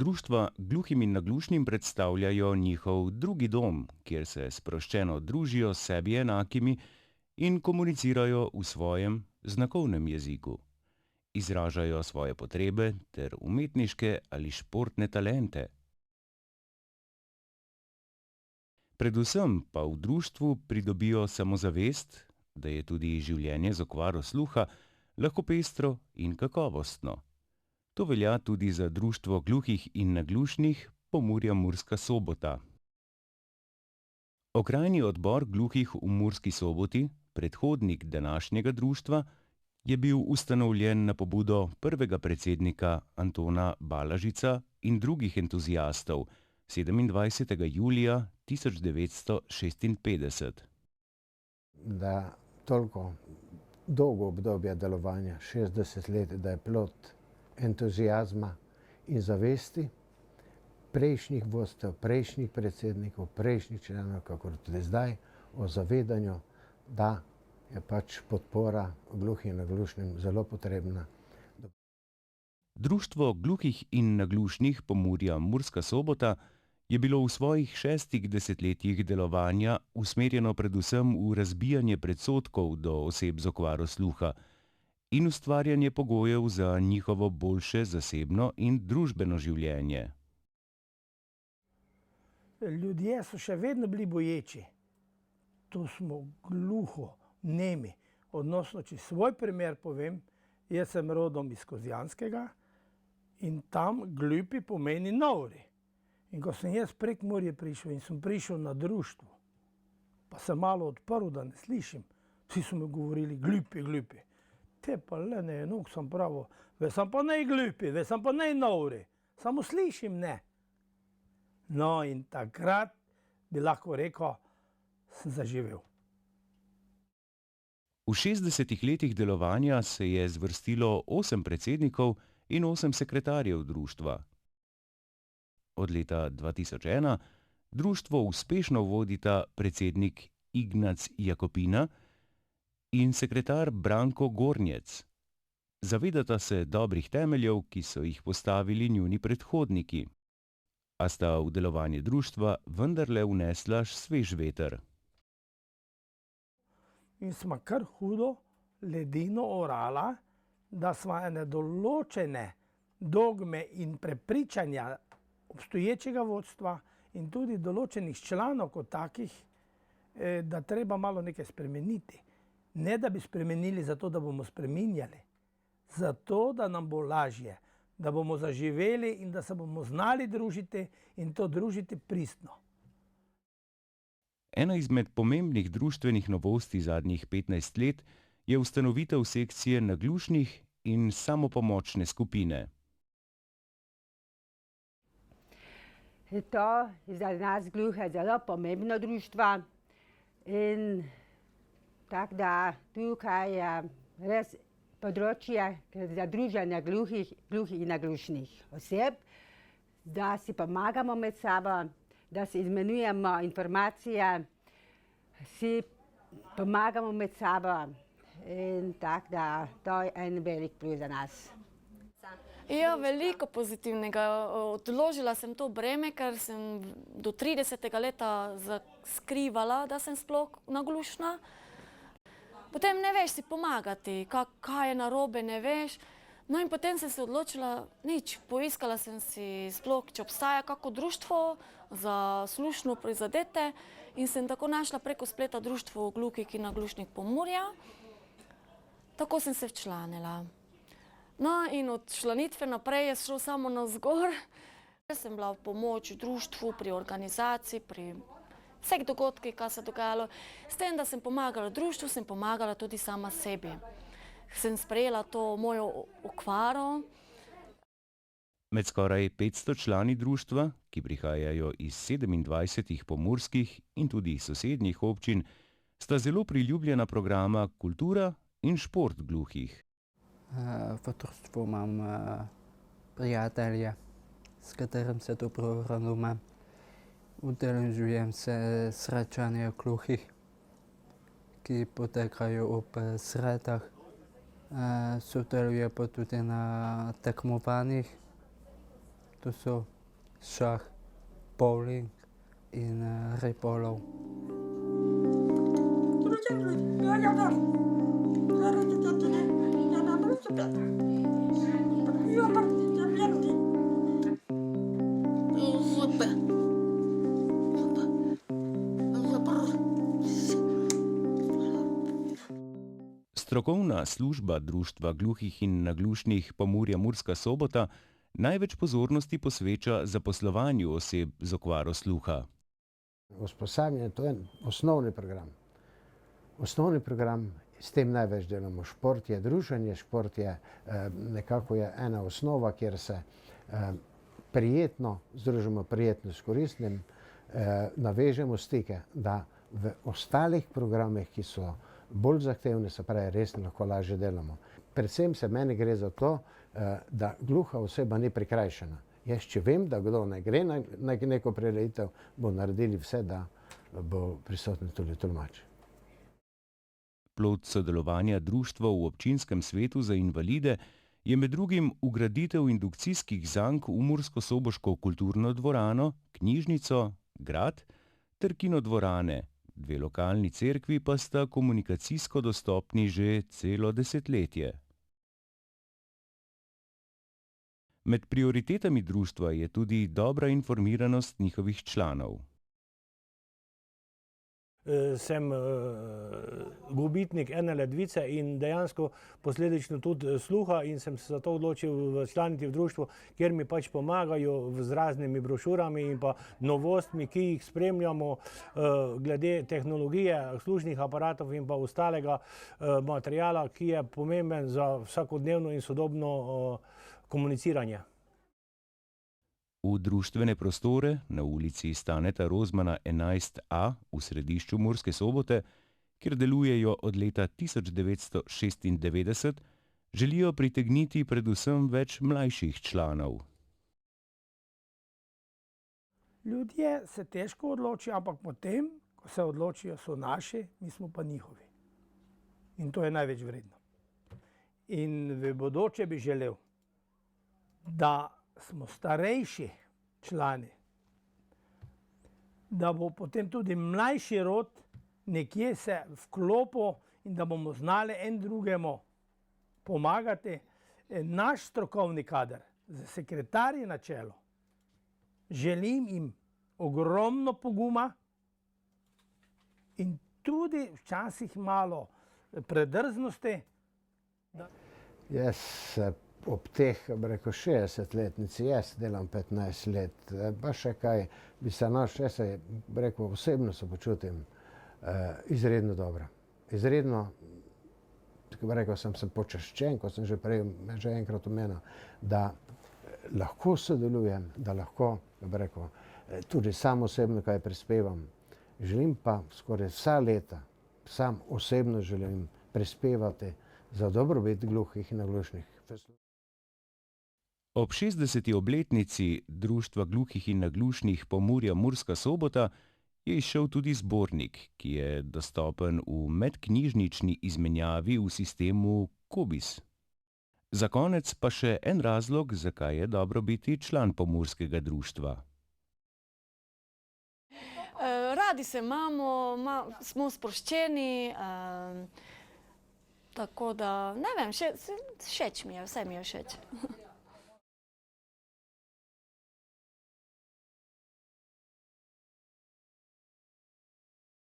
društva gluhim in naglušnim predstavljajo njihov drugi dom, kjer se sproščeno družijo s sebi enakimi in komunicirajo v svojem znakovnem jeziku. Izražajo svoje potrebe ter umetniške ali športne talente. Predvsem pa v društvu pridobijo samozavest, da je tudi življenje z okvaro sluha lahko pestro in kakovostno. To velja tudi za Društvo gluhih in naglušnih Pomurja-Murska Sobota. Okrajni odbor gluhih v Murski Soboti, predhodnik današnjega društva, je bil ustanovljen na pobudo prvega predsednika Antona Balažica in drugih entuzijastov 27. julija 1956. Da toliko dolgo obdobje delovanja, 60 let, da je plod entuzijazma in zavesti prejšnjih vodstev, prejšnjih predsednikov, prejšnjih članov, kakor tudi zdaj, o zavedanju, da je pač podpora gluhim in naglušnim zelo potrebna. Društvo gluhih in naglušnih Pomurja-Murska Sobota je bilo v svojih 6 desetletjih delovanja usmerjeno predvsem v razbijanje predsodkov do oseb z okvaro sluha in ustvarjanje pogojev za njihovo boljše zasebno in družbeno življenje. Ljudje so še vedno bili boječi. To smo gluho, nemi. Odnosno, če svoj primer povem, jaz sem rodom iz Kozjanskega in tam glupi pomeni nori. In ko sem jaz prek Murje prišel in sem prišel na društvo, pa sem malo odprl, da ne slišim, vsi so mi govorili glupi, glupi. Te pa le ne, enok sem pravil, ve sem pa ne glupi, ve sem pa ne nori, samo slišim ne. No in takrat bi lahko rekel, sem zaživel. V 60 letih delovanja se je zvrstilo 8 predsednikov in 8 sekretarjev društva. Od leta 2001 društvo uspešno vodita predsednik Ignac Jakopina in sekretar Branko Gornjec. Zavedata se dobrih temeljev, ki so jih postavili njuni predhodniki, a sta v delovanje društva vendarle vnesla svež veter. In smo kar hudo ledino orala, da smo ene določene dogme in prepričanja obstoječega vodstva in tudi določenih članov kot takih, da treba malo nekaj spremeniti. Ne da bi spremenili zato, da bomo spreminjali. Zato, da nam bo lažje, da bomo zaživeli in da se bomo znali družiti in to družiti pristno. Ena izmed pomembnih društvenih novosti zadnjih 15 let je ustanovitev sekcije naglušnih in samopomočne skupine. To je za nas gluhe zelo pomembno društvo in tako da tukaj je res področje za druženje gluhih in naglušnih oseb, da si pomagamo med sabo, da si izmenjujemo informacije, si pomagamo med sabo in tako da to je en velik plus za nas. Ja, veliko pozitivnega. Odložila sem to breme, ker sem do 30. leta skrivala, da sem sploh naglušna. Potem ne veš si pomagati, kaj je narobe, ne veš. No in potem sem se odločila, nič, poiskala sem si sploh, če obstaja kako društvo za slušno prizadete in sem tako našla preko spleta Društvo gluhih in naglušnih Pomurja. Tako sem se včlanila. No in od članitve naprej je šlo samo navzgor. Jaz sem bila v pomoč društvu, pri organizaciji, pri vseh dogodkih, kaj se dogajalo. S tem, da sem pomagala društvu, sem pomagala tudi sama sebi. Sem sprejela to mojo okvaro. Med skoraj 500 člani društva, ki prihajajo iz 27 pomurskih in tudi sosednjih občin, sta zelo priljubljena programa Kultura in šport gluhih. V društvu imam prijatelje, s katerim se dobro razumem. Udeležujem se srečanja gluhih, ki potekajo ob sredah. Sodelujem pa tudi na tekmovanjih. To so šah, bowling in ribolov. Strokovna služba Društva gluhih in naglušnih Pomurja Murska Sobota največ pozornosti posveča zaposlovanju oseb z okvaro sluha. Usposabljanje to je osnovni program. Osnovni program, s tem največ delamo. Šport je druženje, šport je nekako je ena osnova, kjer se prijetno združimo, prijetno s koristnim, navežemo stike, da v ostalih programih, ki so bolj zahtevni, se pravi, res lahko lažje delamo. Predvsem se meni gre za to, da gluha oseba ni prikrajšana. Jaz, če vem, da kdo ne gre na neko prireditev, bo naredili vse, da bo prisoten tudi tolmač. Plod sodelovanja društva v občinskem svetu za invalide je med drugim vgraditev indukcijskih zank v murskosoboško kulturno dvorano, knjižnico, grad ter kinodvorane. Dve lokalni cerkvi pa sta komunikacijsko dostopni že celo desetletje. Med prioritetami društva je tudi dobra informiranost njihovih članov. Sem gubitnik ene ledvice in dejansko posledično tudi sluha in sem se zato odločil včlaniti v društvo, kjer mi pač pomagajo z raznimi brošurami in pa novostmi, ki jih spremljamo glede tehnologije, slušnih aparatov in pa ostalega materijala, ki je pomemben za vsakodnevno in sodobno komuniciranje. V društvene prostore na ulici Staneta Rozmana 11a v središču Murske Sobote, kjer delujejo od leta 1996, želijo pritegniti predvsem več mlajših članov. Ljudje se težko odločijo, ampak potem, ko se odločijo, so naši, mi smo pa njihovi. In to je največ vredno. In v bodoče bi želel, da smo starejši člani, da bo potem tudi mlajši rod nekje se vklopil in da bomo znali en drugemu pomagati. Naš strokovni kader, z sekretarji na čelu, želim jim ogromno poguma in tudi včasih malo predrznosti. Jaz ob teh, rekel, 60-letnici, jaz delam 15 let, pa še kaj, bi se našel, jaz se, rekel, osebno se počutim izredno dobro. Izredno, rekel sem počaščen, ko sem že prej že enkrat omenil, da lahko sodelujem, da lahko, rekel, tudi sam osebno kaj prispevam. Želim pa skoraj vsa leta, sam osebno želim prispevati za dobrobit gluhih in naglušnih. Ob 60. obletnici Društva gluhih in naglušnih Pomurja Murska Sobota je izšel tudi zbornik, ki je dostopen v medknjižnični izmenjavi v sistemu Kobis. Za konec pa še en razlog, zakaj je dobro biti član pomurskega društva. Radi se imamo, smo sproščeni, tako da, ne vem, všeč mi je, vse mi je všeč.